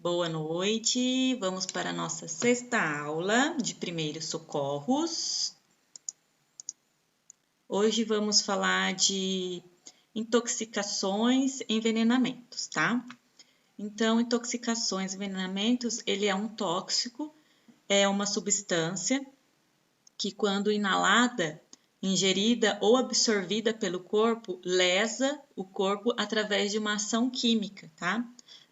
Boa noite, vamos para a nossa sexta aula de primeiros socorros. Hoje vamos falar de intoxicações e envenenamentos, tá? Então, intoxicações e envenenamentos, ele é um tóxico, é uma substância que quando inalada, ingerida ou absorvida pelo corpo, lesa o corpo através de uma ação química, tá?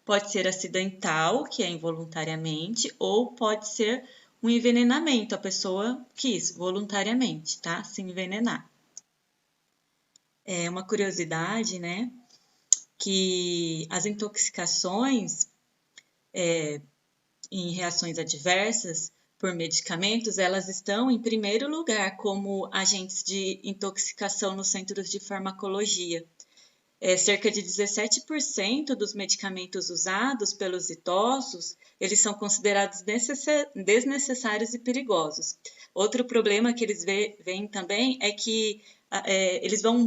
Pode ser acidental, que é involuntariamente, ou pode ser um envenenamento, a pessoa quis voluntariamente, tá? Se envenenar. É uma curiosidade, né? Que as intoxicações em reações adversas por medicamentos, elas estão em primeiro lugar como agentes de intoxicação nos centros de farmacologia. Cerca de 17% dos medicamentos usados pelos idosos, eles são considerados desnecessários e perigosos. Outro problema que eles veem também é que eles vão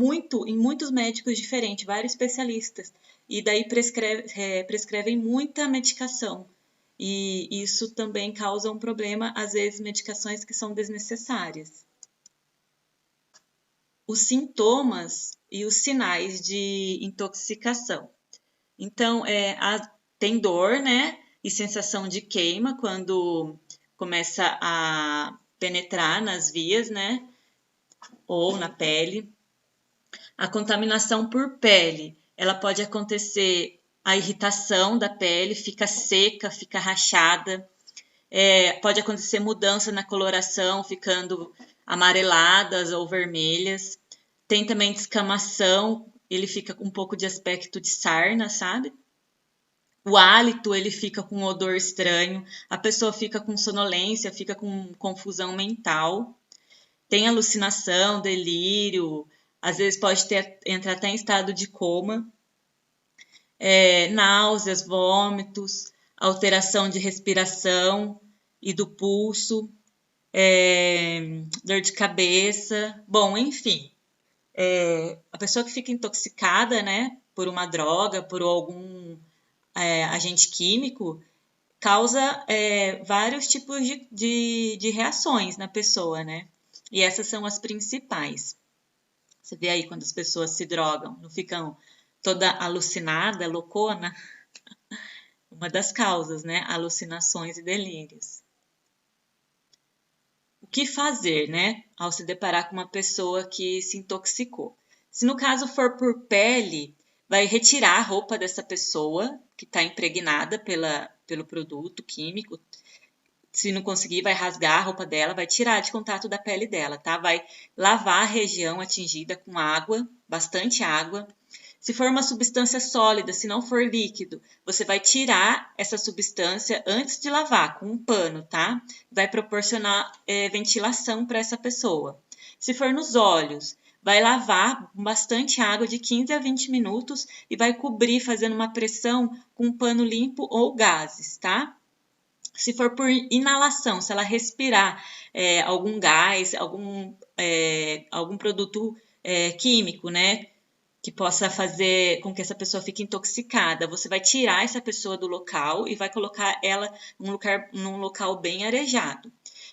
em muitos médicos diferentes, vários especialistas, e daí prescrevem muita medicação. E isso também causa um problema, às vezes, medicações que são desnecessárias. Os sintomas e os sinais de intoxicação. Então, tem dor, né? E sensação de queima quando começa a penetrar nas vias, né? Ou na pele. A contaminação por pele, ela pode acontecer a irritação da pele, fica seca, fica rachada. Pode acontecer mudança na coloração, ficando amareladas ou vermelhas. Tem também descamação, ele fica com um pouco de aspecto de sarna, sabe? O hálito, ele fica com um odor estranho, a pessoa fica com sonolência, fica com confusão mental. Tem alucinação, delírio, às vezes pode entrar até em estado de coma. Náuseas, vômitos, alteração de respiração e do pulso, dor de cabeça, bom, enfim. A pessoa que fica intoxicada, né, por uma droga, por algum agente químico, causa vários tipos de reações na pessoa, né? E essas são as principais. Você vê aí quando as pessoas se drogam, não ficam toda alucinada, loucona? Uma das causas, né? Alucinações e delírios. O que fazer, né, ao se deparar com uma pessoa que se intoxicou? Se no caso for por pele, vai retirar a roupa dessa pessoa que está impregnada pelo produto químico. Se não conseguir, vai rasgar a roupa dela, vai tirar de contato da pele dela, tá? Vai lavar a região atingida com água, bastante água. Se for uma substância sólida, se não for líquido, você vai tirar essa substância antes de lavar com um pano, tá? Vai proporcionar ventilação para essa pessoa. Se for nos olhos, vai lavar com bastante água de 15 a 20 minutos e vai cobrir fazendo uma pressão com um pano limpo ou gases, tá? Se for por inalação, se ela respirar algum gás, algum produto químico, né? Que possa fazer com que essa pessoa fique intoxicada. Você vai tirar essa pessoa do local e vai colocar ela num local bem arejado.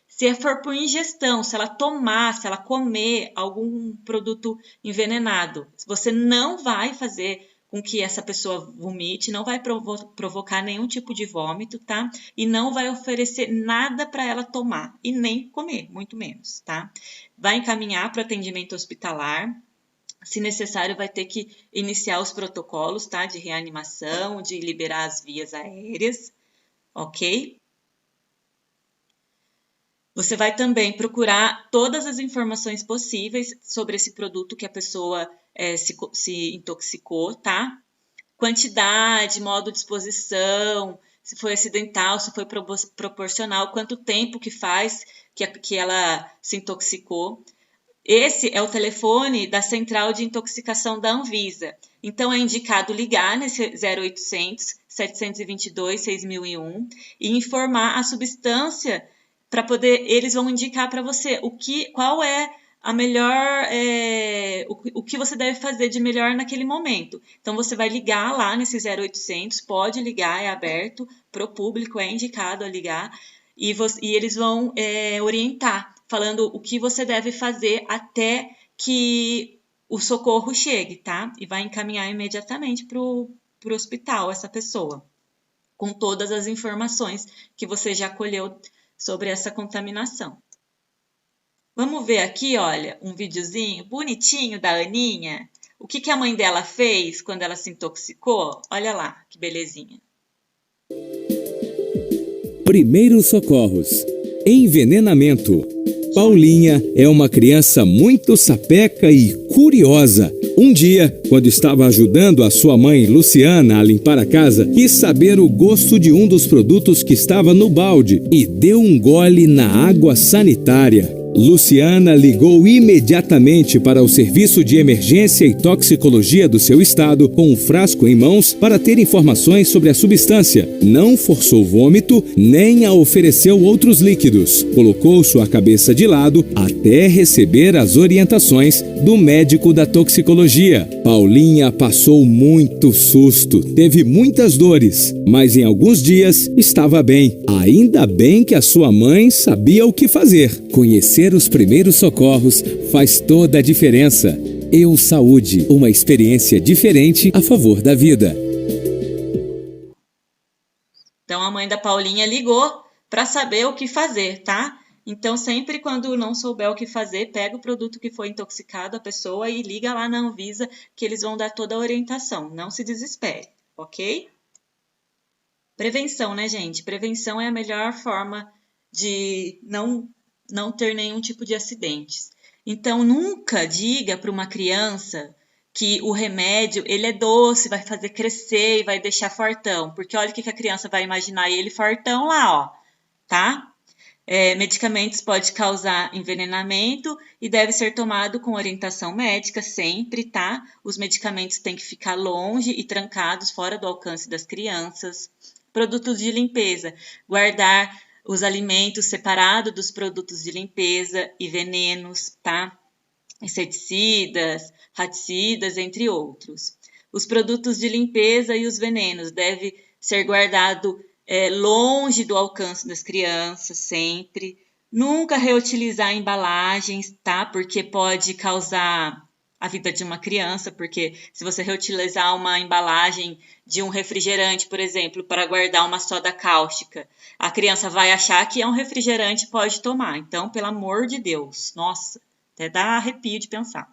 Se for por ingestão, se ela tomar, se ela comer algum produto envenenado, você não vai fazer com que essa pessoa vomite, não vai provocar nenhum tipo de vômito, tá? E não vai oferecer nada para ela tomar e nem comer, muito menos, tá? Vai encaminhar para atendimento hospitalar. Se necessário, vai ter que iniciar os protocolos, tá? De reanimação, de liberar as vias aéreas, ok? Você vai também procurar todas as informações possíveis sobre esse produto que a pessoa se intoxicou, tá? Quantidade, modo de exposição, se foi acidental, se foi proporcional, quanto tempo que faz que ela se intoxicou. Esse é o telefone da Central de Intoxicação da Anvisa. Então, é indicado ligar nesse 0800 722 6001 e informar a substância para poder, eles vão indicar para você qual é o que você deve fazer de melhor naquele momento. Então, você vai ligar lá nesse 0800, pode ligar, é aberto para o público, é indicado a ligar, e eles vão orientar, falando o que você deve fazer até que o socorro chegue, tá? E vai encaminhar imediatamente para o hospital essa pessoa, com todas as informações que você já colheu sobre essa contaminação. Vamos ver aqui, olha, um videozinho bonitinho da Aninha. O que a mãe dela fez quando ela se intoxicou? Olha lá, que belezinha. Primeiros socorros. Envenenamento. Paulinha é uma criança muito sapeca e curiosa. Um dia, quando estava ajudando a sua mãe Luciana a limpar a casa, quis saber o gosto de um dos produtos que estava no balde e deu um gole na água sanitária. Luciana ligou imediatamente para o Serviço de Emergência e Toxicologia do seu estado com um frasco em mãos para ter informações sobre a substância. Não forçou vômito, nem a ofereceu outros líquidos. Colocou sua cabeça de lado até receber as orientações do médico da toxicologia. Paulinha passou muito susto, teve muitas dores, mas em alguns dias estava bem. Ainda bem que a sua mãe sabia o que fazer. Conhecer os primeiros socorros faz toda a diferença. Eu Saúde, uma experiência diferente a favor da vida. Então a mãe da Paulinha ligou para saber o que fazer, tá? Então sempre quando não souber o que fazer, pega o produto que foi intoxicado a pessoa e liga lá na Anvisa que eles vão dar toda a orientação. Não se desespere, ok? Prevenção, né, gente? Prevenção é a melhor forma de não ter nenhum tipo de acidentes. Então, nunca diga para uma criança que o remédio ele é doce, vai fazer crescer e vai deixar fortão. Porque olha o que a criança vai imaginar ele fortão lá, ó, tá? Medicamentos pode causar envenenamento e deve ser tomado com orientação médica sempre, tá? Os medicamentos têm que ficar longe e trancados fora do alcance das crianças. Produtos de limpeza, guardar os alimentos separados dos produtos de limpeza e venenos, tá? Inseticidas, raticidas, entre outros. Os produtos de limpeza e os venenos devem ser guardados longe do alcance das crianças, sempre. Nunca reutilizar embalagens, tá? Porque pode causar a vida de uma criança, porque se você reutilizar uma embalagem de um refrigerante, por exemplo, para guardar uma soda cáustica, a criança vai achar que é um refrigerante e pode tomar. Então, pelo amor de Deus, nossa, até dá arrepio de pensar.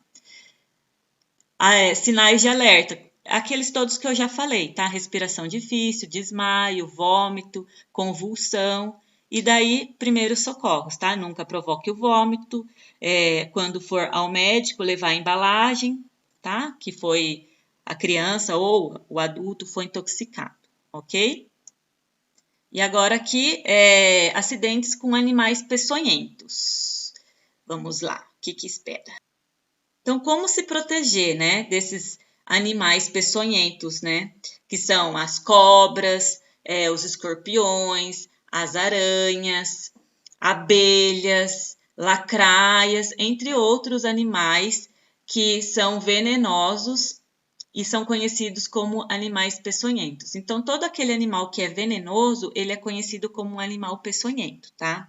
Sinais de alerta, aqueles todos que eu já falei, tá? Respiração difícil, desmaio, vômito, convulsão. E daí, primeiros socorros, tá? Nunca provoque o vômito. Quando for ao médico, levar a embalagem, tá? Que foi a criança ou o adulto foi intoxicado, ok? E agora aqui, acidentes com animais peçonhentos. Vamos lá, o que espera? Então, como se proteger, né, desses animais peçonhentos, né? Que são as cobras, os escorpiões, as aranhas, abelhas, lacraias, entre outros animais que são venenosos e são conhecidos como animais peçonhentos. Então, todo aquele animal que é venenoso, ele é conhecido como um animal peçonhento, tá?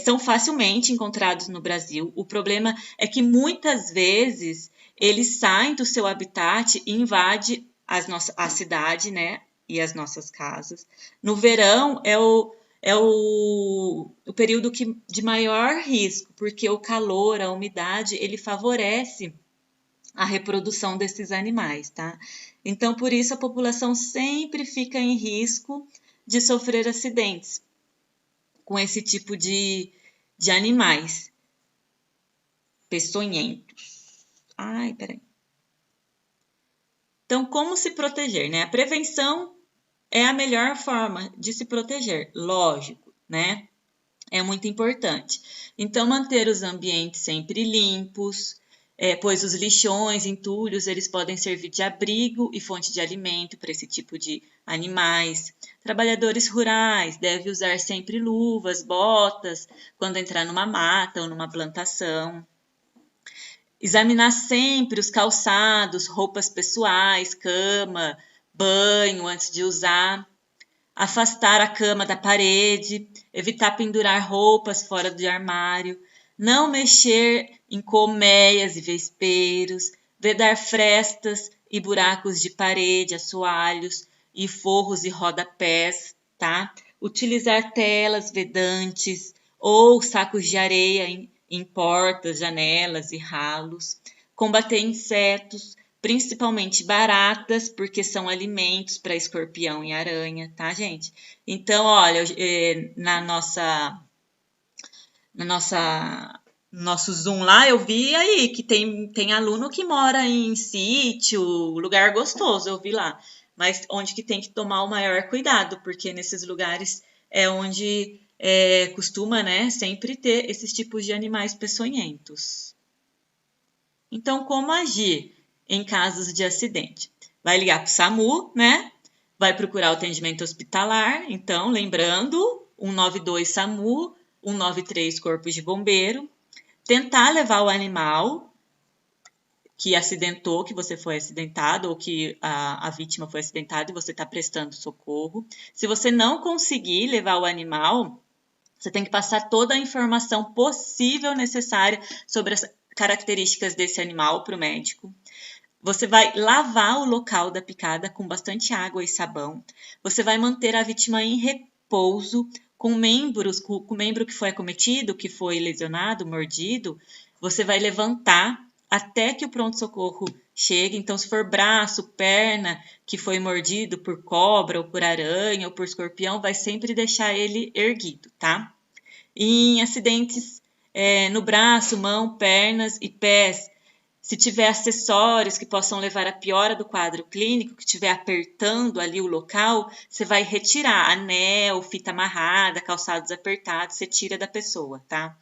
São facilmente encontrados no Brasil. O problema é que muitas vezes eles saem do seu habitat e invadem a cidade, né? E as nossas casas. No verão é o período de maior risco, porque o calor, a umidade, ele favorece a reprodução desses animais, tá? Então, por isso, a população sempre fica em risco de sofrer acidentes com esse tipo de animais peçonhentos. Ai, peraí. Então, como se proteger, né? A prevenção é a melhor forma de se proteger, lógico, né? É muito importante. Então, manter os ambientes sempre limpos, pois os lixões, entulhos, eles podem servir de abrigo e fonte de alimento para esse tipo de animais. Trabalhadores rurais devem usar sempre luvas, botas, quando entrar numa mata ou numa plantação. Examinar sempre os calçados, roupas pessoais, cama, banho antes de usar. Afastar a cama da parede, evitar pendurar roupas fora do armário, não mexer em colmeias e vespeiros, vedar frestas e buracos de parede, assoalhos e forros e rodapés, tá? Utilizar telas vedantes ou sacos de areia em portas, janelas e ralos. Combater insetos, principalmente baratas, porque são alimentos para escorpião e aranha, tá, gente? Então, olha, nosso Zoom lá, eu vi aí que tem aluno que mora em sítio, lugar gostoso, eu vi lá. Mas onde que tem que tomar o maior cuidado, porque nesses lugares é onde costuma, né, sempre ter esses tipos de animais peçonhentos. Então, como agir em casos de acidente? Vai ligar para o SAMU, né? Vai procurar o atendimento hospitalar. Então, lembrando, 192 SAMU, 193 Corpo de Bombeiro. Tentar levar o animal que acidentou, que você foi acidentado, ou que a vítima foi acidentada e você está prestando socorro. Se você não conseguir levar o animal, você tem que passar toda a informação possível necessária sobre as características desse animal para o médico. Você vai lavar o local da picada com bastante água e sabão. Você vai manter a vítima em repouso com o membro que foi acometido, que foi lesionado, mordido. Você vai levantar até que o pronto-socorro chegue. Então, se for braço, perna, que foi mordido por cobra, ou por aranha, ou por escorpião, vai sempre deixar ele erguido, tá? Em acidentes no braço, mão, pernas e pés, se tiver acessórios que possam levar à piora do quadro clínico, que estiver apertando ali o local, você vai retirar anel, fita amarrada, calçados apertados, você tira da pessoa, tá?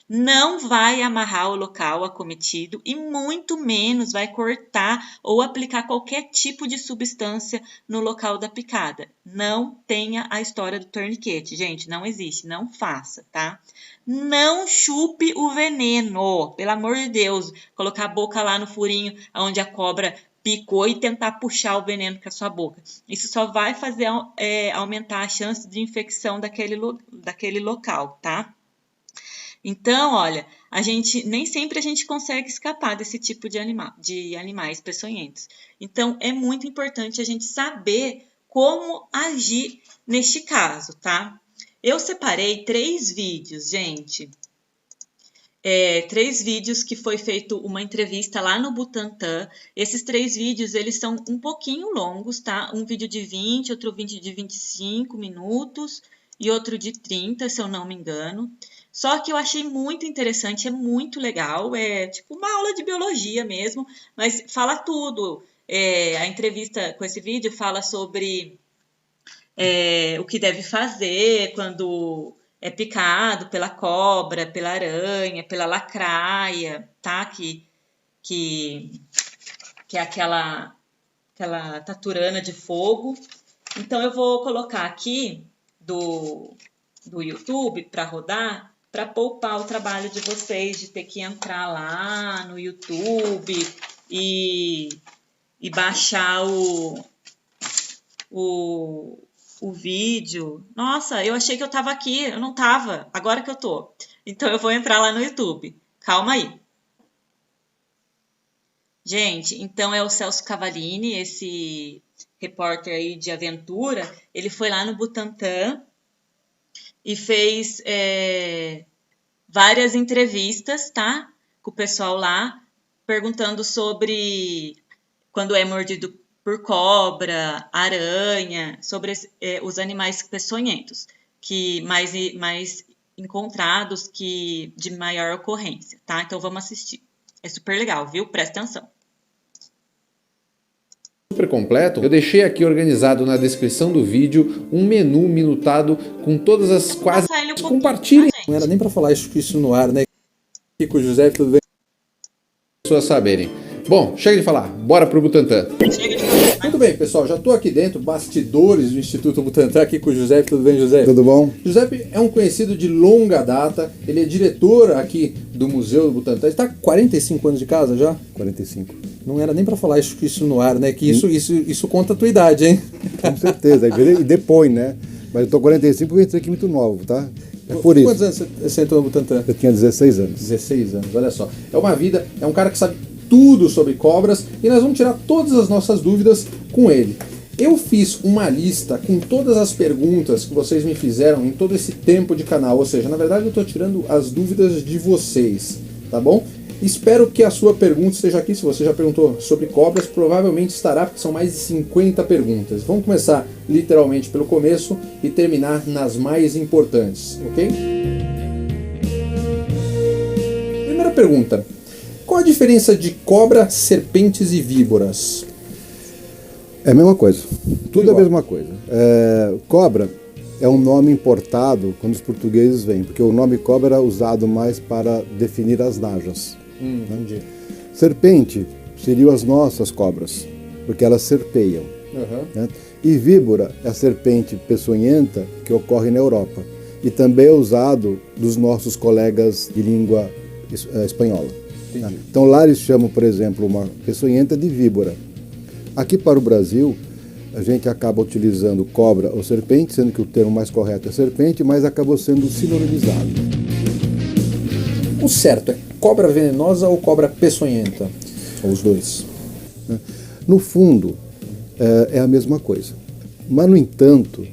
Não vai amarrar o local acometido e muito menos vai cortar ou aplicar qualquer tipo de substância no local da picada. Não tenha a história do torniquete, gente, não existe, não faça, tá? Não chupe o veneno, pelo amor de Deus, colocar a boca lá no furinho onde a cobra picou e tentar puxar o veneno com a sua boca. Isso só vai fazer aumentar a chance de infecção daquele local, tá? Então, olha, nem sempre a gente consegue escapar desse tipo de animais peçonhentos. Então, é muito importante a gente saber como agir neste caso, tá? Eu separei 3 vídeos, gente. 3 vídeos que foi feito uma entrevista lá no Butantan. Esses 3 vídeos, eles são um pouquinho longos, tá? Um vídeo de 20, outro vídeo de 25 minutos e outro de 30, se eu não me engano. Só que eu achei muito interessante, é muito legal, é tipo uma aula de biologia mesmo, mas fala tudo. A entrevista com esse vídeo fala sobre o que deve fazer quando é picado pela cobra, pela aranha, pela lacraia, tá? Que é aquela taturana de fogo. Então, eu vou colocar aqui do YouTube para rodar, para poupar o trabalho de vocês de ter que entrar lá no YouTube e baixar o vídeo. Nossa, eu achei que eu estava aqui, eu não estava, agora que eu tô. Então eu vou entrar lá no YouTube. Calma aí. Gente, então é o Celso Cavallini, esse repórter aí de aventura, ele foi lá no Butantan e fez várias entrevistas, tá? Com o pessoal lá, perguntando sobre quando é mordido por cobra, aranha, sobre os animais peçonhentos, que mais encontrados, que de maior ocorrência, tá? Então vamos assistir. É super legal, viu? Presta atenção. Super completo, eu deixei aqui organizado na descrição do vídeo um menu minutado com todas as quase... Compartilhem. Não era nem para falar isso no ar, né? Kiko, José, tudo bem? Pessoas saberem. Bom, chega de falar, bora pro Butantan. Chega de falar. Muito bem, pessoal, já estou aqui dentro, bastidores do Instituto Butantan, aqui com o Giuseppe. Tudo bem, Giuseppe? Tudo bom? Giuseppe é um conhecido de longa data, ele é diretor aqui do Museu do Butantan. Está com 45 anos de casa já? 45. Não era nem para falar isso no ar, né? Que isso conta a tua idade, hein? Com certeza, e depois, né? Mas eu tô 45 porque eu entrei aqui muito novo, tá? É por isso. Quantos anos você entrou no Butantan? Eu tinha 16 anos. 16 anos, olha só. É uma vida, é um cara que sabe tudo sobre cobras e nós vamos tirar todas as nossas dúvidas com ele. Eu fiz uma lista com todas as perguntas que vocês me fizeram em todo esse tempo de canal, ou seja, na verdade eu estou tirando as dúvidas de vocês, tá bom? Espero que a sua pergunta esteja aqui. Se você já perguntou sobre cobras, provavelmente estará, porque são mais de 50 perguntas. Vamos começar literalmente pelo começo e terminar nas mais importantes, ok? Primeira pergunta. Qual a diferença de cobra, serpentes e víboras? É a mesma coisa. Tudo igual. é a mesma coisa. Cobra é um nome importado quando os portugueses vêm, porque o nome cobra era usado mais para definir as najas. Entendi. Serpente seriam as nossas cobras, porque elas serpeiam. Uhum. Né? E víbora é a serpente peçonhenta que ocorre na Europa. E também é usado dos nossos colegas de língua espanhola. Né? Então lá eles chamam, por exemplo, uma peçonhenta de víbora. Aqui para o Brasil, a gente acaba utilizando cobra ou serpente, sendo que o termo mais correto é serpente, mas acabou sendo sinonimizado. O certo é cobra venenosa ou cobra peçonhenta? Ou os dois? No fundo, é a mesma coisa. Mas, no entanto,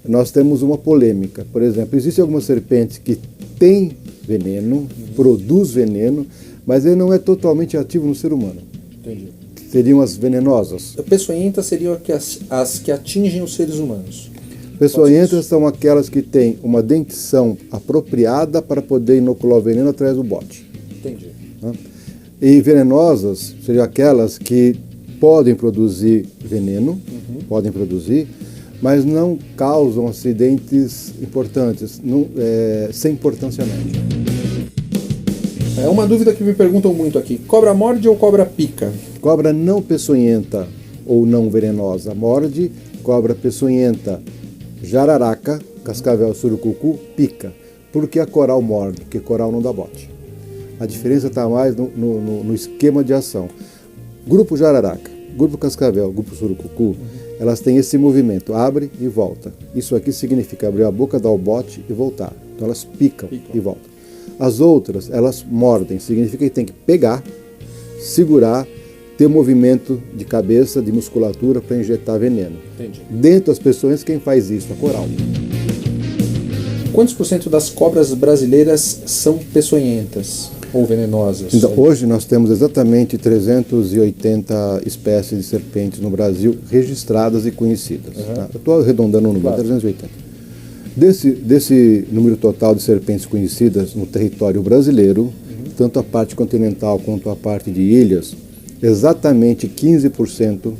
nós temos uma polêmica. Por exemplo, existem algumas serpentes que têm veneno, produz veneno, mas ele não é totalmente ativo no ser humano. Entendi. Seriam as venenosas. Peçonhentas seriam as que atingem os seres humanos. Peçonhentas são aquelas que têm uma dentição apropriada para poder inocular o veneno através do bote. Entendi. Né? E venenosas seriam aquelas que podem produzir veneno, podem produzir, mas não causam acidentes importantes, sem importância médica. É uma dúvida que me perguntam muito aqui. Cobra morde ou cobra pica? Cobra não peçonhenta ou não venenosa morde, cobra peçonhenta, jararaca, cascavel, surucucu, pica. Porque a coral morde, porque coral não dá bote. A diferença está mais no esquema de ação. Grupo jararaca, grupo cascavel, grupo surucucu, elas têm esse movimento, abre e volta. Isso aqui significa abrir a boca, dar o bote e voltar. Então elas picam e voltam. As outras, elas mordem, significa que tem que pegar, segurar, ter movimento de cabeça, de musculatura para injetar veneno. Entendi. Dentro das pessoas, quem faz isso? A coral. Quantos por cento das cobras brasileiras são peçonhentas ou venenosas? Então, hoje nós temos exatamente 380 espécies de serpentes no Brasil registradas e conhecidas. Tá? Eu estou arredondando o número, 380. Desse número total de serpentes conhecidas no território brasileiro, tanto a parte continental quanto a parte de ilhas, exatamente 15%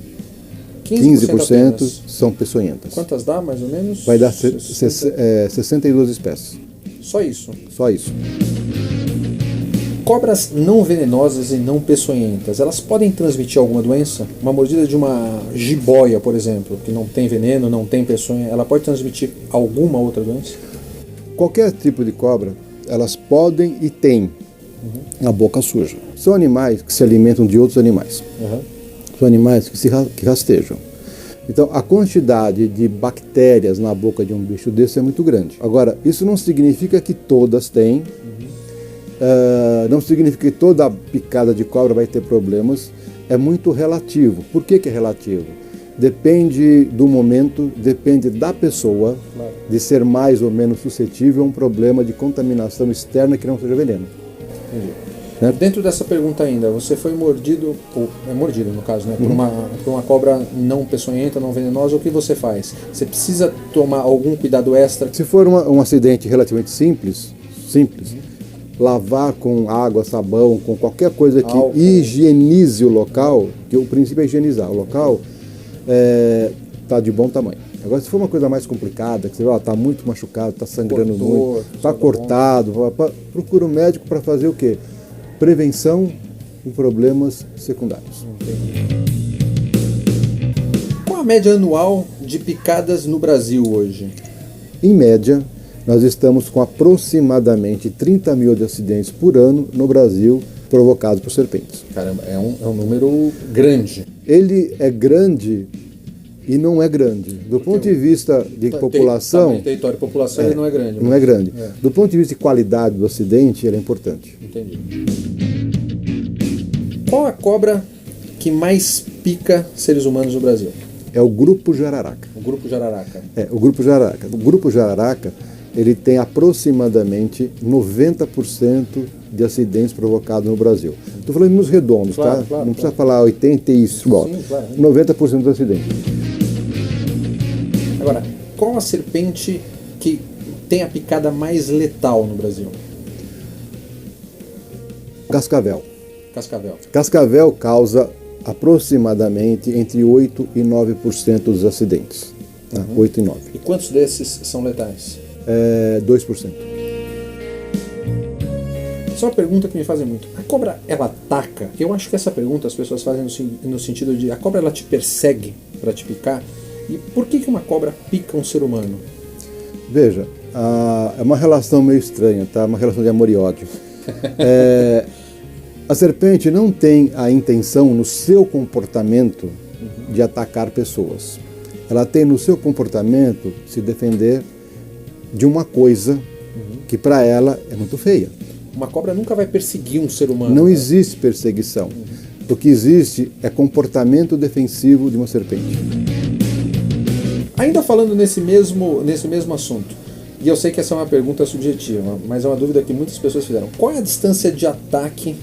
são peçonhentas. Quantas dá, mais ou menos? Vai dar 62 espécies. Só isso? Só isso. Cobras não venenosas e não peçonhentas, elas podem transmitir alguma doença? Uma mordida de uma jiboia, por exemplo, que não tem veneno, não tem peçonha, ela pode transmitir alguma outra doença? Qualquer tipo de cobra, elas podem e têm a boca suja. São animais que se alimentam de outros animais. São animais que rastejam. Então, a quantidade de bactérias na boca de um bicho desse é muito grande. Agora, isso não significa que todas têm, não significa que toda picada de cobra vai ter problemas, é muito relativo. Por que é relativo? Depende do momento, depende da pessoa, de ser mais ou menos suscetível a um problema de contaminação externa que não seja veneno. Entendi. Dentro dessa pergunta ainda, você foi mordido, ou é mordido no caso, né, por uma cobra não peçonhenta, não venenosa, o que você faz? Você precisa tomar algum cuidado extra? Se for um acidente relativamente simples, lavar com água, sabão, com qualquer coisa que higienize o local, que o princípio é higienizar o local, está de bom tamanho. Agora, se for uma coisa mais complicada, que você está muito machucado, está sangrando muito, está cortado, procura um médico para fazer o quê? Prevenção com problemas secundários. Qual a média anual de picadas no Brasil hoje? Em média, nós estamos com aproximadamente 30 mil de acidentes por ano no Brasil provocados por serpentes. Caramba, é um número grande. Ele é grande e não é grande. Do ponto de vista de população... Território e população ele não é grande. Não é grande. Do ponto de vista de qualidade do acidente, ele é importante. Entendi. Qual a cobra que mais pica seres humanos no Brasil? É o grupo jararaca. O grupo jararaca. O grupo jararaca. O grupo jararaca, ele tem aproximadamente 90% de acidentes provocados no Brasil. Estou falando nos redondos, claro, tá? Claro, não precisa falar 80 e isso. Sim, claro. 90% dos acidentes. Agora, qual a serpente que tem a picada mais letal no Brasil? Cascavel. Cascavel. Cascavel causa aproximadamente entre 8% e 9% dos acidentes. Tá? 8 e 9. E quantos desses são letais? 2%. Só uma pergunta que me fazem muito. A cobra, ela ataca? Eu acho que essa pergunta as pessoas fazem no sentido de a cobra ela te persegue para te picar? E por que uma cobra pica um ser humano? Veja, é uma relação meio estranha, tá? Uma relação de amor e ódio. A serpente não tem a intenção no seu comportamento de atacar pessoas. Ela tem no seu comportamento se defender de uma coisa que para ela é muito feia. Uma cobra nunca vai perseguir um ser humano. Não existe perseguição. O que existe é comportamento defensivo de uma serpente. Ainda falando nesse mesmo assunto, e eu sei que essa é uma pergunta subjetiva, mas é uma dúvida que muitas pessoas fizeram. Qual é a distância de ataque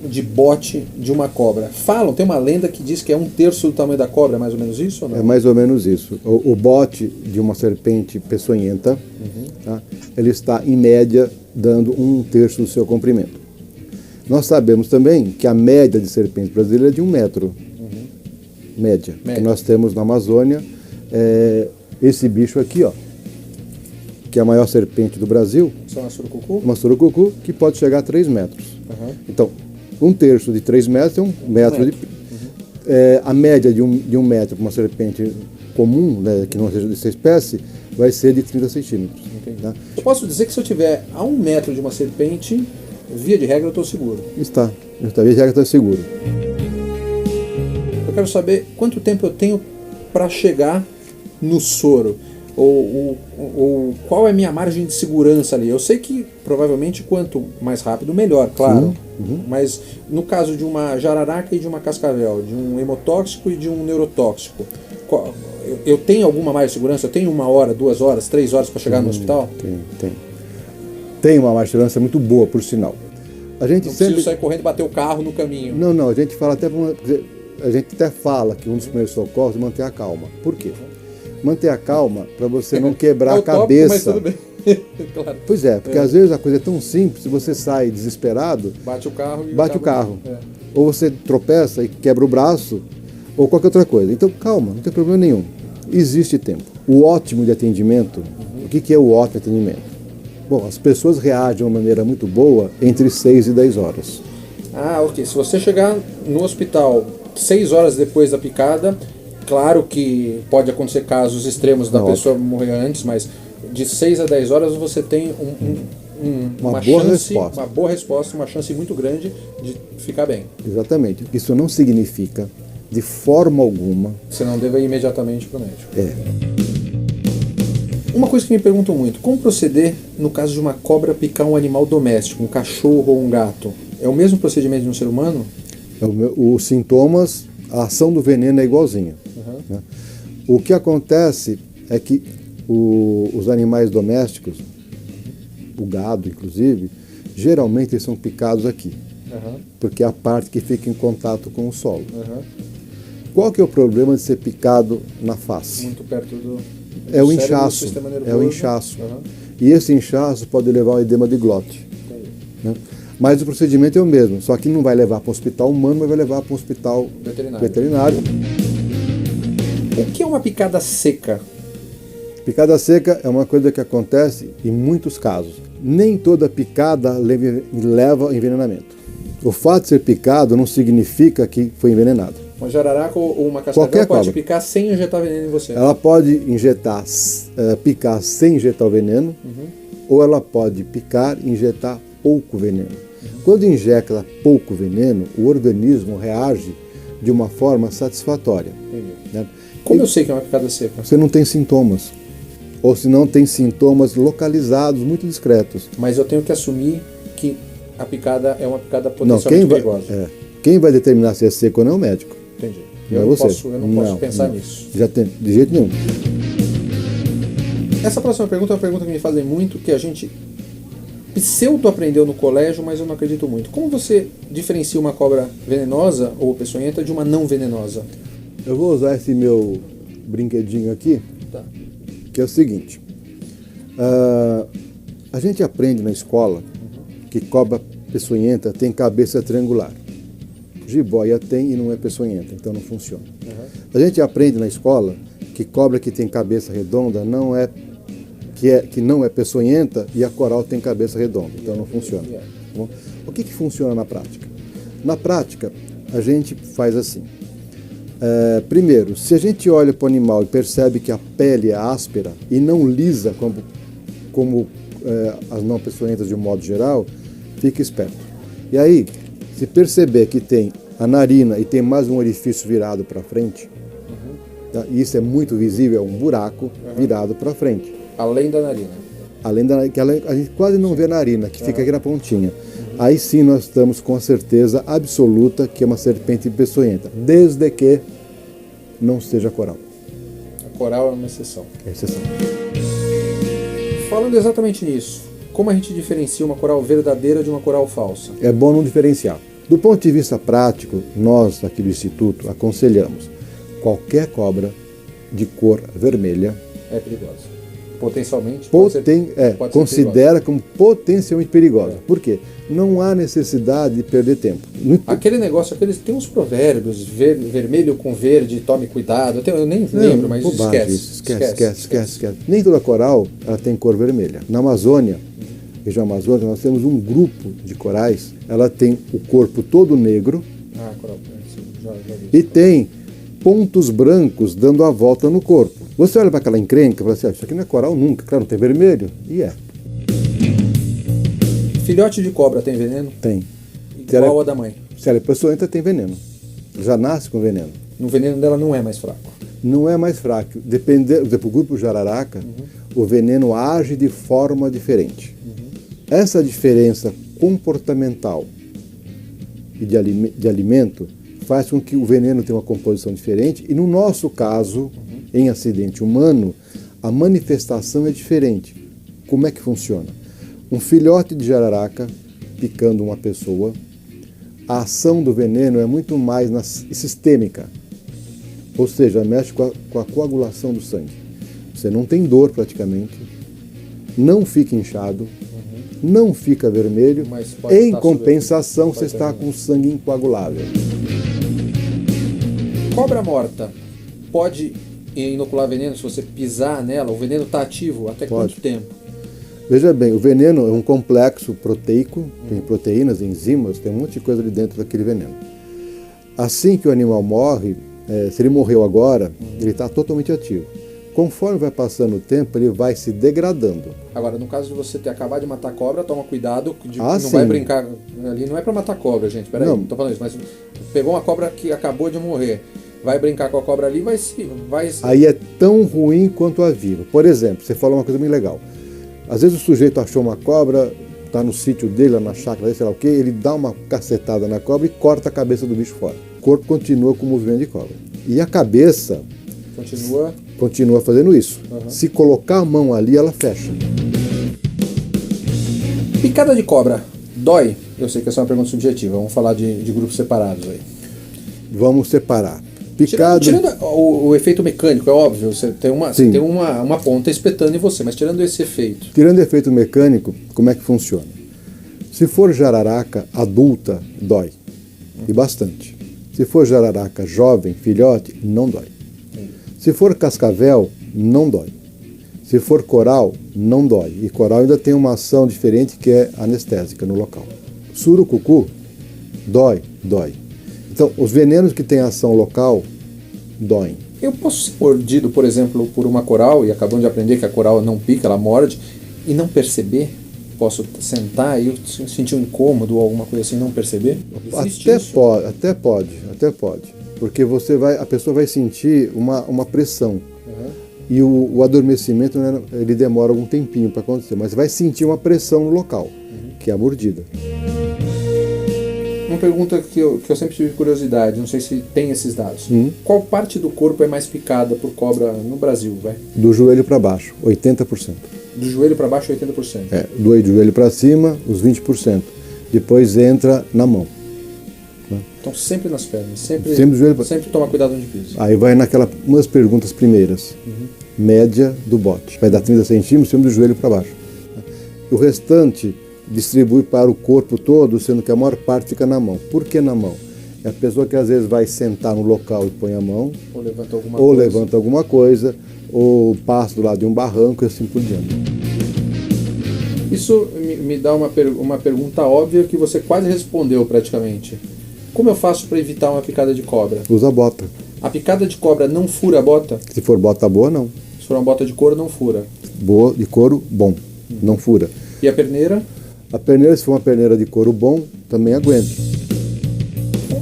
de bote de uma cobra? Falam, tem uma lenda que diz que é 1/3 do tamanho da cobra, é mais ou menos isso ou não? É mais ou menos isso. O bote de uma serpente peçonhenta, tá? Ele está em média dando 1/3 do seu comprimento. Nós sabemos também que a média de serpentes brasileiras é de 1 metro. Média. Que nós temos na Amazônia esse bicho aqui, ó, que é a maior serpente do Brasil. Só uma surucucu? Uma surucucu que pode chegar a 3 metros. Então, 1/3 de 3 metros é 1 metro. A média de 1 metro para uma serpente comum, né, que não seja dessa espécie, vai ser de 30 centímetros. Tá? Eu posso dizer que se eu tiver a 1 metro de uma serpente, via de regra eu estou seguro. Está. Via de regra está seguro. Eu quero saber quanto tempo eu tenho para chegar no soro. Ou qual é a minha margem de segurança ali? Eu sei que provavelmente quanto mais rápido melhor, claro. Mas no caso de uma jararaca e de uma cascavel, de um hemotóxico e de um neurotóxico, eu tenho alguma mais segurança? Eu tenho 1 hora, 2 horas, 3 horas para chegar no hospital? Tem uma margem de segurança muito boa, por sinal. A gente não sempre preciso sair correndo e bater o carro no caminho. Não, a gente fala até que um dos primeiros socorros é manter a calma. Por quê? Manter a calma para você não quebrar a cabeça. Mas tudo bem. Claro. Pois é, porque às vezes a coisa é tão simples, se você sai desesperado, bate o carro. Ou você tropeça e quebra o braço, ou qualquer outra coisa. Então calma, não tem problema nenhum. Existe tempo. O ótimo de atendimento, o que é o ótimo de atendimento? Bom, as pessoas reagem de uma maneira muito boa entre 6 e 10 horas. Ah, ok. Se você chegar no hospital 6 horas depois da picada, claro que pode acontecer casos extremos da pessoa morrer antes, mas de 6 a 10 horas você tem uma boa resposta, uma chance muito grande de ficar bem. Exatamente. Isso não significa, de forma alguma... Você não deve ir imediatamente para o médico. Uma coisa que me perguntam muito, como proceder no caso de uma cobra picar um animal doméstico, um cachorro ou um gato? É o mesmo procedimento de um ser humano? Os sintomas, a ação do veneno é igualzinha. Né? O que acontece é que os animais domésticos, o gado inclusive, geralmente eles são picados aqui, porque é a parte que fica em contato com o solo. Qual que é o problema de ser picado na face? Muito perto do é o inchaço. É o inchaço. E esse inchaço pode levar ao edema de glote. Né? Mas o procedimento é o mesmo, só que não vai levar para um hospital humano, mas vai levar para um hospital veterinário. O que é uma picada seca? Picada seca é uma coisa que acontece em muitos casos. Nem toda picada leva a envenenamento. O fato de ser picado não significa que foi envenenado. Uma jararaca ou uma Qualquer cascavel pode cobra. picar sem injetar veneno em você. Ela pode picar sem injetar o veneno, ou ela pode picar e injetar pouco veneno. Quando injeta pouco veneno, o organismo reage de uma forma satisfatória. Né? Como eu sei que é uma picada seca? Você não tem sintomas. Ou se não tem sintomas localizados, muito discretos. Mas eu tenho que assumir que a picada é uma picada Não, potencialmente perigosa. quem vai determinar se é seco ou não é o médico. Entendi. Não é Eu você. não posso pensar nisso. De jeito nenhum. Essa próxima pergunta é uma pergunta que me fazem muito, que a gente pseudo aprendeu no colégio, mas eu não acredito muito. Como você diferencia uma cobra venenosa ou peçonhenta de uma não venenosa? Eu vou usar esse meu brinquedinho aqui, Tá. que é o seguinte. A gente aprende na escola que cobra peçonhenta tem cabeça triangular. Jiboia tem e não é peçonhenta, então não funciona. A gente aprende na escola que cobra que tem cabeça redonda que não é peçonhenta e a coral tem cabeça redonda, então não funciona. Tá bom? O que funciona na prática? Na prática, a gente faz assim. Primeiro, se a gente olha para o animal e percebe que a pele é áspera e não lisa como as não peçonhentas de um modo geral, fica esperto. E aí, se perceber que tem a narina e tem mais um orifício virado para frente, tá? E isso é muito visível, é um buraco virado para frente. Além da narina. Além da que a gente quase não vê a narina, que fica aqui na pontinha. Aí sim nós estamos com a certeza absoluta que é uma serpente peçonhenta, desde que não seja coral. A coral é uma exceção. É exceção. Falando exatamente nisso, como a gente diferencia uma coral verdadeira de uma coral falsa? É bom não diferenciar. Do ponto de vista prático, nós aqui do Instituto aconselhamos qualquer cobra de cor vermelha É perigosa. Potencialmente considera como potencialmente perigosa. Por quê? Não há necessidade de perder tempo. Aquele negócio, tem uns provérbios, vermelho com verde, tome cuidado. Eu nem lembro, mas esquece. Nem toda coral ela tem cor vermelha. Na Amazônia, região amazônica, nós temos um grupo de corais. Ela tem o corpo todo negro coral, já e tem pontos brancos dando a volta no corpo. Você olha para aquela encrenca e fala assim, isso aqui não é coral nunca, claro, não tem vermelho. E é. Filhote de cobra tem veneno? Tem. Igual a da mãe? Se ela é peçonhenta, tem veneno. Já nasce com veneno. O veneno dela não é mais fraco? Não é mais fraco. Dependendo, por exemplo, o grupo jararaca, o veneno age de forma diferente. Essa diferença comportamental e de alimento faz com que o veneno tenha uma composição diferente e, no nosso caso, em acidente humano, a manifestação é diferente. Como é que funciona? Um filhote de jararaca picando uma pessoa, a ação do veneno é muito mais sistêmica, ou seja, mexe com a coagulação do sangue. Você não tem dor praticamente, não fica inchado, não fica vermelho, em compensação você está com sangue incoagulável. Cobra morta pode inocular veneno se você pisar nela? O veneno está ativo até quanto tempo? Veja bem, o veneno é um complexo proteico, tem proteínas, enzimas, tem um monte de coisa ali dentro daquele veneno. Assim que o animal morre, se ele morreu agora, ele está totalmente ativo. Conforme vai passando o tempo, ele vai se degradando. Agora, no caso de você ter acabado de matar cobra, toma cuidado, não sim. vai brincar ali, não é para matar cobra, gente, peraí, não tô falando isso, mas pegou uma cobra que acabou de morrer, vai brincar com a cobra ali, vai se... Aí é tão ruim quanto a viva. Por exemplo, você falou uma coisa bem legal. Às vezes o sujeito achou uma cobra, está no sítio dele, lá na chácara, sei lá o quê, ele dá uma cacetada na cobra e corta a cabeça do bicho fora. O corpo continua com o movimento de cobra. E a cabeça continua fazendo isso. Se colocar a mão ali, ela fecha. Picada de cobra dói? Eu sei que essa é uma pergunta subjetiva, vamos falar de grupos separados aí. Vamos separar. Picada... Tirando o efeito mecânico, é óbvio, você tem uma ponta espetando em você, mas tirando esse efeito. Tirando o efeito mecânico, como é que funciona? Se for jararaca adulta, dói. E bastante. Se for jararaca jovem, filhote, não dói. Se for cascavel, não dói. Se for coral, não dói. E coral ainda tem uma ação diferente que é anestésica no local. Surucucu Dói, dói. Então, os venenos que têm ação local, doem. Eu posso ser mordido, por exemplo, por uma coral, e acabamos de aprender que a coral não pica, ela morde, e não perceber? Posso sentar e eu sentir um incômodo ou alguma coisa assim e não perceber? Existe isso? Até pode. Porque a pessoa vai sentir uma pressão. Uhum. E o adormecimento, né, ele demora algum tempinho para acontecer, mas vai sentir uma pressão no local, que é a mordida. Uma pergunta que eu sempre tive curiosidade, não sei se tem esses dados. Qual parte do corpo é mais picada por cobra no Brasil, vai? Do joelho para baixo, 80%. Do joelho para baixo, 80%? Do joelho para cima, os 20%. Depois entra na mão. Né? Então sempre nas pernas, sempre tomar cuidado onde pisa. Aí vai umas perguntas primeiras. Média do bote. Vai dar 30 centímetros, sempre do joelho para baixo. O restante distribui para o corpo todo, sendo que a maior parte fica na mão. Por que na mão? É a pessoa que às vezes vai sentar no local e põe a mão, ou levanta alguma coisa, ou passa do lado de um barranco e assim por diante. Isso me dá uma pergunta óbvia que você quase respondeu praticamente. Como eu faço para evitar uma picada de cobra? Usa bota. A picada de cobra não fura a bota? Se for bota boa, não. Se for uma bota de couro, não fura? Boa, de couro, bom. Não fura. E a perneira? A perneira, se for uma perneira de couro bom, também aguenta.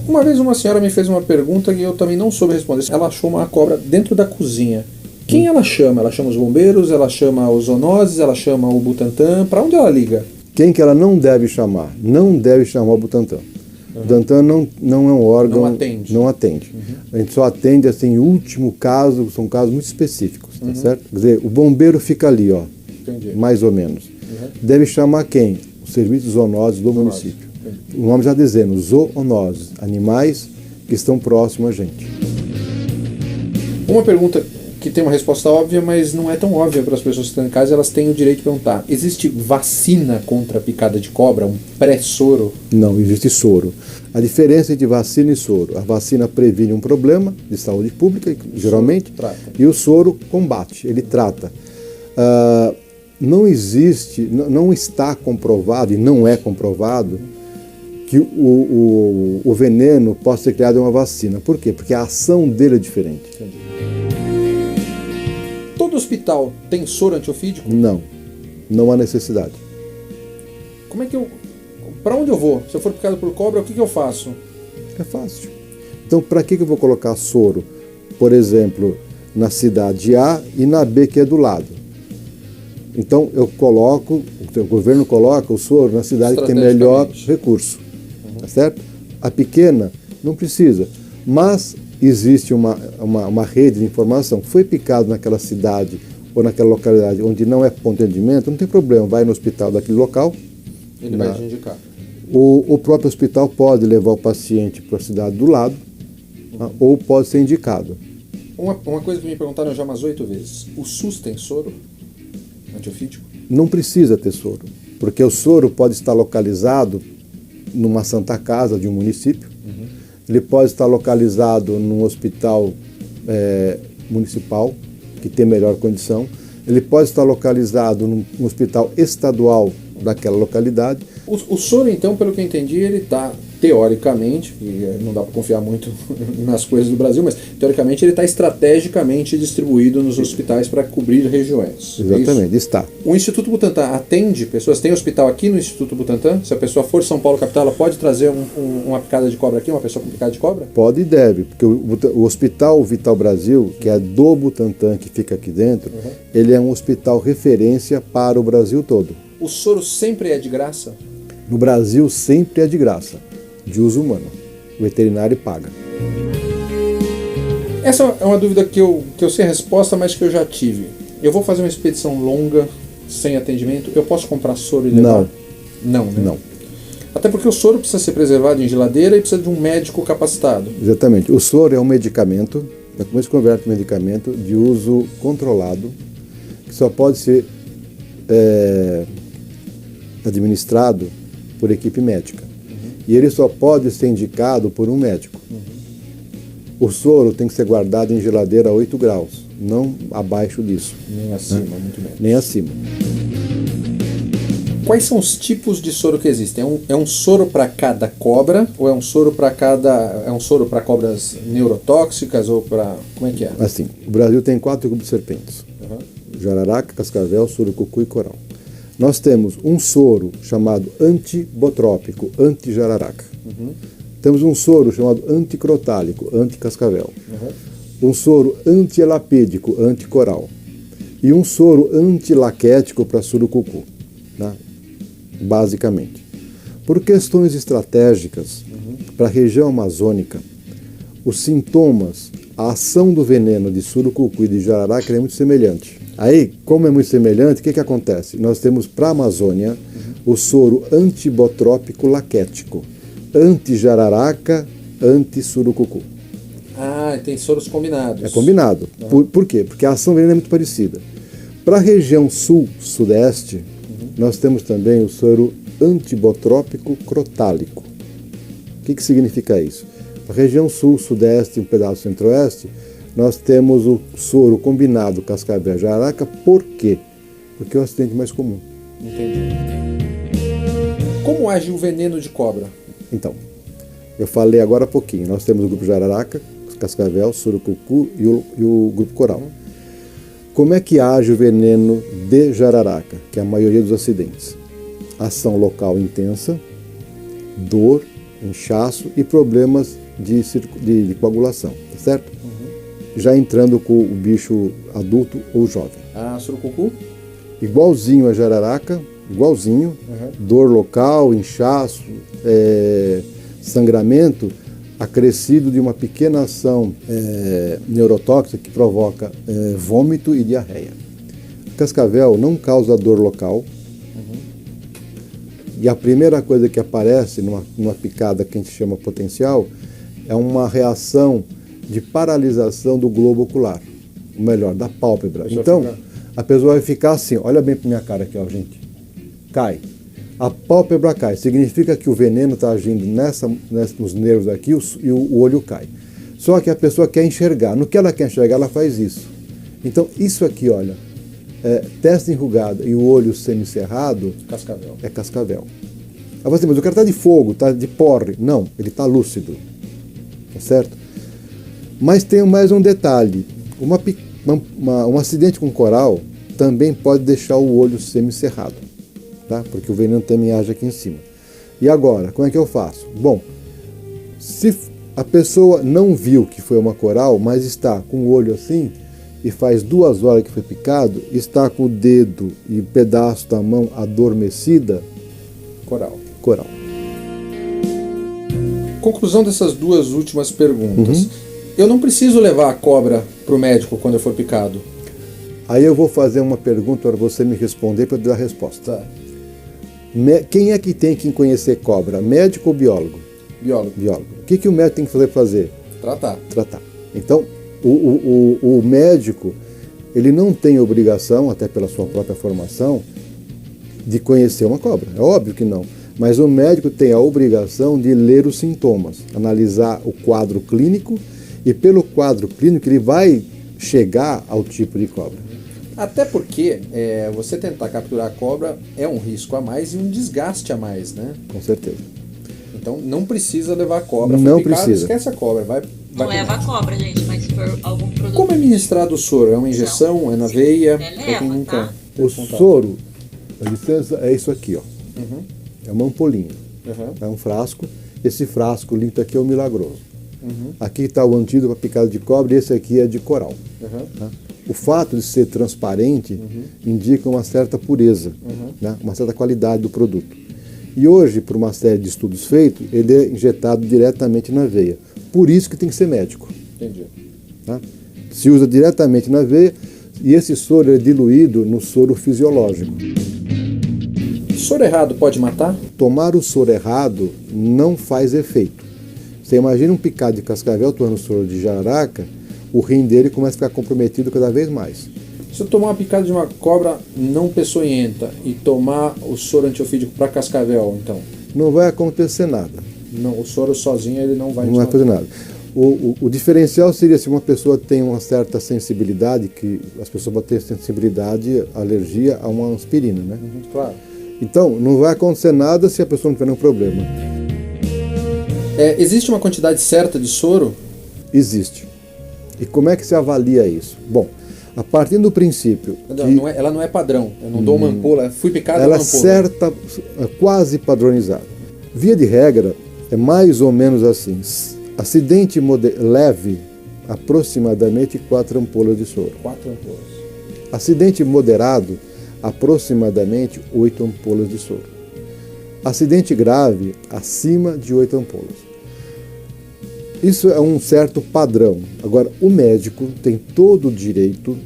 Uma vez uma senhora me fez uma pergunta que eu também não soube responder. Ela achou uma cobra dentro da cozinha. Quem ela chama? Ela chama os bombeiros, ela chama os zoonoses, ela chama o Butantan. Para onde ela liga? Quem que ela não deve chamar? Não deve chamar o Butantan. O Butantan não é um órgão... Não atende. A gente só atende, assim, em último caso, são casos muito específicos, tá certo? Quer dizer, o bombeiro fica ali, ó. Entendi. Mais ou menos. Deve chamar quem? O serviço de zoonoses do município. O nome já dizendo, zoonoses, animais que estão próximos a gente. Uma pergunta que tem uma resposta óbvia, mas não é tão óbvia para as pessoas que estão em casa, elas têm o direito de perguntar. Existe vacina contra a picada de cobra, um pré-soro? Não, existe soro. A diferença entre vacina e soro. A vacina previne um problema de saúde pública, geralmente, e o soro combate, ele trata. Não existe, não está comprovado, e não é comprovado, que o veneno possa ser criado em uma vacina. Por quê? Porque a ação dele é diferente. Entendi. Todo hospital tem soro antiofídico? Não há necessidade. Como é que para onde eu vou? Se eu for picado por cobra, o que eu faço? É fácil. Então, para que eu vou colocar soro, por exemplo, na cidade A e na B, que é do lado? Então, o governo coloca o soro na cidade que tem melhor recurso. Tá certo? A pequena não precisa, mas existe uma rede de informação. Foi picado naquela cidade ou naquela localidade onde não é ponto de atendimento, não tem problema, vai no hospital daquele local. Ele vai te indicar. O próprio hospital pode levar o paciente para a cidade do lado, ou pode ser indicado. Uma coisa que me perguntaram já umas 8 vezes: o SUS tem soro antiofídico? Não precisa ter soro, porque o soro pode estar localizado numa Santa Casa de um município, ele pode estar localizado num hospital municipal, que tem melhor condição, ele pode estar localizado num hospital estadual daquela localidade. O soro, então, pelo que eu entendi, ele está, teoricamente, e não dá para confiar muito nas coisas do Brasil, mas teoricamente ele está estrategicamente distribuído nos hospitais para cobrir regiões. Exatamente, está. O Instituto Butantan atende pessoas? Tem hospital aqui no Instituto Butantan? Se a pessoa for São Paulo capital, ela pode trazer uma picada de cobra aqui, uma pessoa com picada de cobra? Pode e deve, porque o Hospital Vital Brasil, que é do Butantan, que fica aqui dentro, ele é um hospital referência para o Brasil todo. O soro sempre é de graça? No Brasil sempre é de graça, de uso humano. O veterinário paga. Essa é uma dúvida que eu sei a resposta, mas que eu já tive. Eu vou fazer uma expedição longa, sem atendimento, eu posso comprar soro e levar? Não, né? Não. Até porque o soro precisa ser preservado em geladeira e precisa de um médico capacitado. Exatamente. O soro é um medicamento, como se converte em medicamento de uso controlado, que só pode ser administrado por equipe médica. E ele só pode ser indicado por um médico. O soro tem que ser guardado em geladeira a 8 graus, não abaixo disso. Nem acima, muito menos. Nem acima. Quais são os tipos de soro que existem? É um soro para cada cobra ou é um soro para cobras neurotóxicas ou para como é que é? Assim, o Brasil tem 4 grupos de serpentes: jararaca, cascavel, surucucu e coral. Nós temos um soro chamado antibotrópico, anti-jararaca. Temos um soro chamado anticrotálico, anti-cascavel. Um soro antielapídico, anti-coral. E um soro antilaquético para surucucu, né? Basicamente. Por questões estratégicas, para a região amazônica, os sintomas, a ação do veneno de surucucu e de jararaca é muito semelhante. Aí, como é muito semelhante, o que acontece? Nós temos para a Amazônia o soro antibotrópico laquético, anti-jararaca, anti-surucucu. Ah, tem soros combinados. É combinado. Por quê? Porque a ação do veneno é muito parecida. Para a região sul-sudeste, nós temos também o soro antibotrópico crotálico. O que significa isso? Na região sul-sudeste e um pedaço centro-oeste, nós temos o soro combinado cascavel jararaca. Por quê? Porque é o acidente mais comum. Entendi. Como age o veneno de cobra? Então, eu falei agora há pouquinho. Nós temos o grupo jararaca, cascavel, surucucu e o grupo coral. Como é que age o veneno de jararaca, que é a maioria dos acidentes? Ação local intensa, dor, inchaço e problemas de coagulação, tá certo? Já entrando com o bicho adulto ou jovem. Ah, surucucu? Igualzinho a jararaca, igualzinho, dor local, inchaço, sangramento, acrescido de uma pequena ação neurotóxica que provoca vômito e diarreia. O cascavel não causa dor local. E a primeira coisa que aparece numa picada que a gente chama potencial é uma reação de paralisação do globo ocular, ou melhor, da pálpebra. Então, a pessoa vai ficar assim, olha bem para minha cara aqui, ó, gente. Cai. A pálpebra cai, significa que o veneno está agindo nos nervos aqui e o olho cai. Só que a pessoa quer enxergar. No que ela quer enxergar, ela faz isso. Então, isso aqui, olha, testa enrugada e o olho semicerrado Cascavel. É cascavel. Aí você, mas o cara está de fogo, está de porre. Não, ele está lúcido. Tá certo? Mas tem mais um detalhe. Um acidente com coral também pode deixar o olho semicerrado. Tá? Porque o veneno também age aqui em cima. E agora, como é que eu faço? Bom, se a pessoa não viu que foi uma coral, mas está com o olho assim, e faz 2 horas que foi picado, está com o dedo e um pedaço da mão adormecida, Coral. Coral. Conclusão dessas 2 últimas perguntas. Eu não preciso levar a cobra para o médico quando eu for picado? Aí eu vou fazer uma pergunta para você me responder para eu dar a resposta. Tá. Quem é que tem que conhecer cobra? Médico ou biólogo? Biólogo. Biólogo. O que o médico tem que fazer? Tratar. Tratar. Então, o médico, ele não tem obrigação, até pela sua própria formação, de conhecer uma cobra. É óbvio que não. Mas o médico tem a obrigação de ler os sintomas, analisar o quadro clínico, e pelo quadro clínico ele vai chegar ao tipo de cobra. Até porque você tentar capturar a cobra é um risco a mais e um desgaste a mais, né? Com certeza. Então não precisa levar a cobra. Não picado, precisa. Esquece a cobra. Não leva a cobra, gente, mas se for algum produto... Como é ministrado o soro? É uma injeção? É na veia? Leva, Quem nunca tá? teve O contato. soro, a licença é isso aqui, ó. É uma ampolinha. É um frasco. Esse frasco limpo aqui é o milagroso. Aqui está o antídoto para picada de cobra e esse aqui é de coral. Tá? O fato de ser transparente indica uma certa pureza, né? Uma certa qualidade do produto. E hoje, por uma série de estudos feitos, ele é injetado diretamente na veia. Por isso que tem que ser médico. Entendi. Tá? Se usa diretamente na veia e esse soro é diluído no soro fisiológico. Soro errado pode matar? Tomar o soro errado não faz efeito. Você imagina um picado de cascavel tomando soro de jararaca, o rim dele começa a ficar comprometido cada vez mais. Se eu tomar uma picada de uma cobra não peçonhenta e tomar o soro antiofídico para cascavel, então? Não vai acontecer nada. Não, o soro sozinho ele não vai Não vai fazer nada. O diferencial seria se uma pessoa tem uma certa sensibilidade, que as pessoas vão ter sensibilidade, alergia a uma aspirina, né? Claro. Então, não vai acontecer nada se a pessoa não tiver nenhum problema. Existe uma quantidade certa de soro? Existe. E como é que se avalia isso? Bom, a partir do princípio Ela não é padrão. Eu não dou uma ampola, fui picado ela uma é ampola. certa, quase padronizada. Via de regra, é mais ou menos assim. Acidente leve, aproximadamente 4 ampolas de soro. 4 ampolas. Acidente moderado, aproximadamente 8 ampolas de soro. Acidente grave, acima de 8 ampolas. Isso é um certo padrão. Agora, o médico tem todo o direito,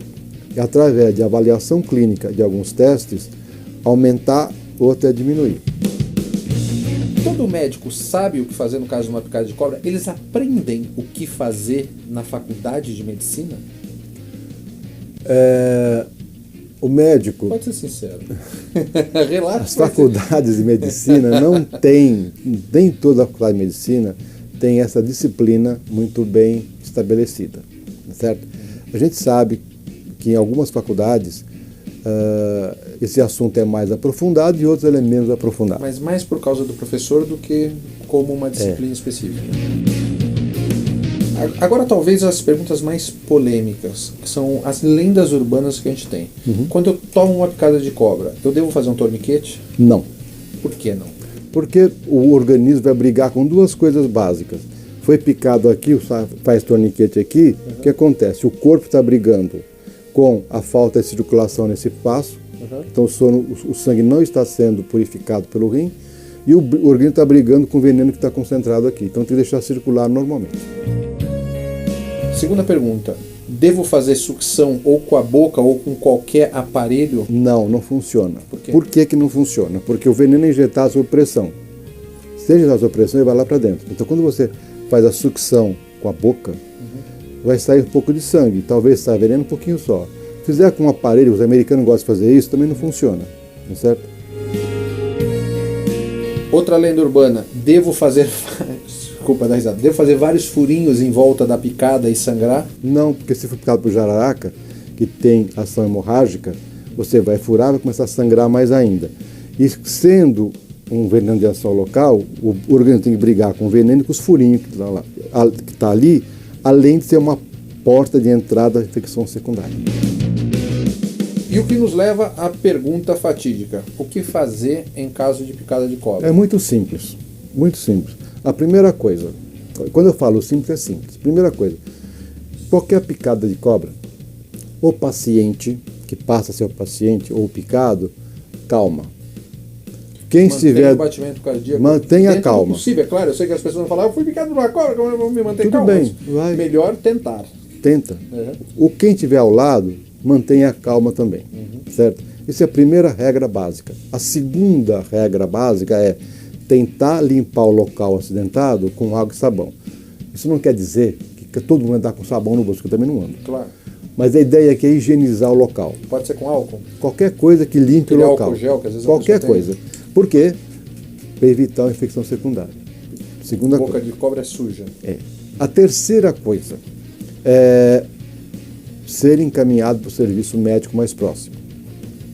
através de avaliação clínica de alguns testes, aumentar ou até diminuir. Todo médico sabe o que fazer no caso de uma picada de cobra? Eles aprendem o que fazer na faculdade de medicina? O médico, Pode ser sincero. Relaxa. as faculdades de medicina não têm, nem toda a faculdade de medicina tem essa disciplina muito bem estabelecida, certo? A gente sabe que em algumas faculdades esse assunto é mais aprofundado e outros ele é menos aprofundado. Mas mais por causa do professor do que como uma disciplina específica. Agora talvez as perguntas mais polêmicas, que são as lendas urbanas que a gente tem. Quando eu tomo uma picada de cobra, eu devo fazer um torniquete? Não. Por que não? Porque o organismo vai brigar com duas coisas básicas. Foi picado aqui, faz torniquete aqui, o que acontece? O corpo está brigando com a falta de circulação nesse passo, então o sangue não está sendo purificado pelo rim, e o organismo está brigando com o veneno que está concentrado aqui, então tem que deixar circular normalmente. Segunda pergunta, devo fazer sucção ou com a boca ou com qualquer aparelho? Não funciona. Por quê? Por que não funciona? Porque o veneno é injetado sob pressão. Se ele injetar sob pressão, ele vai lá para dentro. Então quando você faz a sucção com a boca, vai sair um pouco de sangue, talvez saia veneno um pouquinho só. Se fizer com um aparelho, os americanos gostam de fazer isso, também não funciona, não é certo? Outra lenda urbana, devo fazer... Desculpa dar risada. Devo fazer vários furinhos em volta da picada e sangrar? Não, porque se for picado por jararaca, que tem ação hemorrágica, você vai furar, vai começar a sangrar mais ainda. E sendo um veneno de ação local, o organismo tem que brigar com o veneno e com os furinhos que está ali, além de ser uma porta de entrada da infecção secundária. E o que nos leva à pergunta fatídica. O que fazer em caso de picada de cobra? É muito simples, muito simples. A primeira coisa, quando eu falo simples, é simples. Primeira coisa, qualquer picada de cobra, o paciente, que passa a ser o paciente, ou o picado, calma. Quem estiver... o batimento cardíaco. Mantenha calma. É possível, é claro. Eu sei que as pessoas vão falar, eu fui picado por uma cobra, como eu vou me manter Tudo calmo? bem, vai. Melhor tentar. Tenta. Quem estiver ao lado, mantenha calma também, certo? Essa é a primeira regra básica. A segunda regra básica é tentar limpar o local acidentado com água e sabão. Isso não quer dizer que todo mundo andar com sabão no bolso, que eu também não ando. Claro. Mas a ideia aqui é higienizar o local. Pode ser com álcool? Qualquer coisa que limpe o local. Álcool gel, que às vezes qualquer coisa. Por quê? Para evitar uma infecção secundária. Segunda A boca coisa. de cobra é suja. A terceira coisa é ser encaminhado para o serviço médico mais próximo.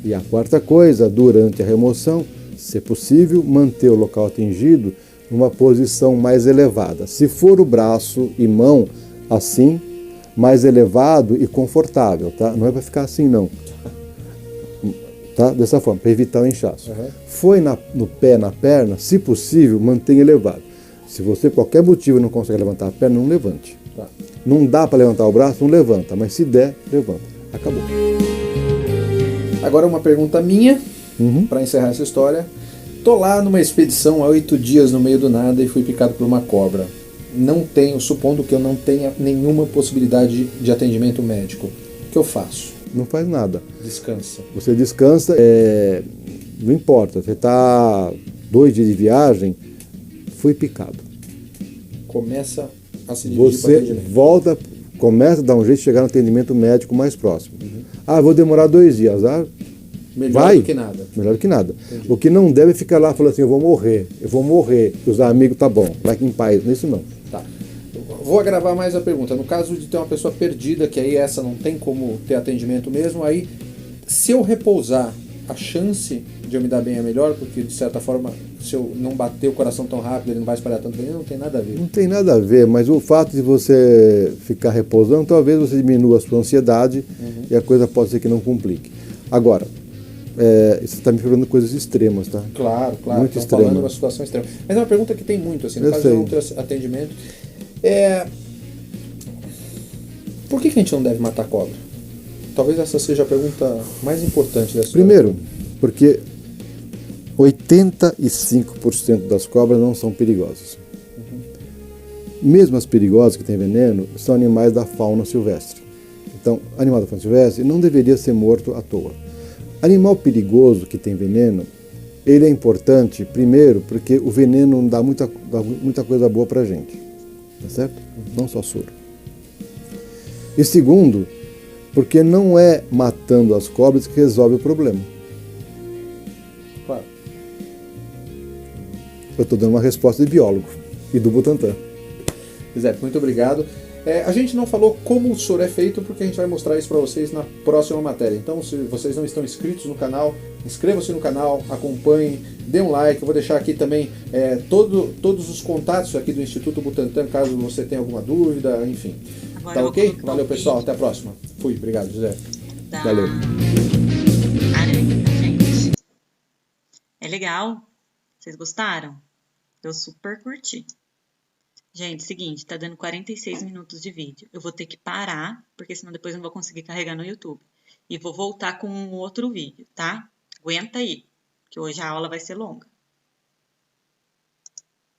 E a quarta coisa, durante a remoção, se possível, manter o local atingido numa posição mais elevada. Se for o braço e mão, assim, mais elevado e confortável, tá? Não é para ficar assim, não. Tá? Dessa forma, para evitar o inchaço. Foi no pé, na perna, se possível, mantenha elevado. Se você, por qualquer motivo, não consegue levantar a perna, não levante. Tá. Não dá para levantar o braço, não levanta. Mas se der, levanta. Acabou. Agora uma pergunta minha, para encerrar essa história. Tô lá numa expedição há 8 dias no meio do nada e fui picado por uma cobra. Supondo que eu não tenha nenhuma possibilidade de atendimento médico. O que eu faço? Não faz nada. Descansa. Você descansa, não importa. Você está 2 dias de viagem, fui picado. Começa a se dirigir para Você atendimento. volta, começa a dar um jeito de chegar no atendimento médico mais próximo. Vou demorar 2 dias. Melhor do que nada. Melhor do que nada. O que não deve é ficar lá falando assim, eu vou morrer. Os amigos tá bom, vai aqui em paz. Isso não. Tá. Vou agravar mais a pergunta. No caso de ter uma pessoa perdida, que aí essa não tem como ter atendimento mesmo, aí se eu repousar a chance de eu me dar bem é melhor, porque de certa forma, se eu não bater o coração tão rápido, ele não vai espalhar tanto veneno, não tem nada a ver. Não tem nada a ver, mas o fato de você ficar repousando, talvez você diminua a sua ansiedade e a coisa pode ser que não complique. Agora, você está me perguntando coisas extremas, tá? Claro, Muito estamos falando de extrema. uma situação extrema. Mas é uma pergunta que tem muito, assim, no Eu caso de sei. não ter atendimento. Por que a gente não deve matar cobra? Talvez essa seja a pergunta mais importante dessa Primeiro, porque 85% das cobras não são perigosas. Mesmo as perigosas que têm veneno, são animais da fauna silvestre. Então, animal da fauna silvestre não deveria ser morto à toa. Animal perigoso que tem veneno, ele é importante, primeiro, porque o veneno não dá muita coisa boa pra gente, tá certo? Não só soro. E segundo, porque não é matando as cobras que resolve o problema. Claro. Eu estou dando uma resposta de biólogo e do Butantan. Zé, muito obrigado. A gente não falou como o soro é feito, porque a gente vai mostrar isso para vocês na próxima matéria. Então, se vocês não estão inscritos no canal, inscrevam-se no canal, acompanhem, dê um like. Eu vou deixar aqui também todos os contatos aqui do Instituto Butantan, caso você tenha alguma dúvida, enfim. Agora Tá eu vou ok? colocar Valeu, o pessoal. vídeo Até a próxima. Fui. Obrigado, José. da Valeu. aranha, gente. É legal? Vocês gostaram? Eu super curti. Gente, seguinte, tá dando 46 minutos de vídeo. Eu vou ter que parar, porque senão depois eu não vou conseguir carregar no YouTube. E vou voltar com um outro vídeo, tá? Aguenta aí, que hoje a aula vai ser longa.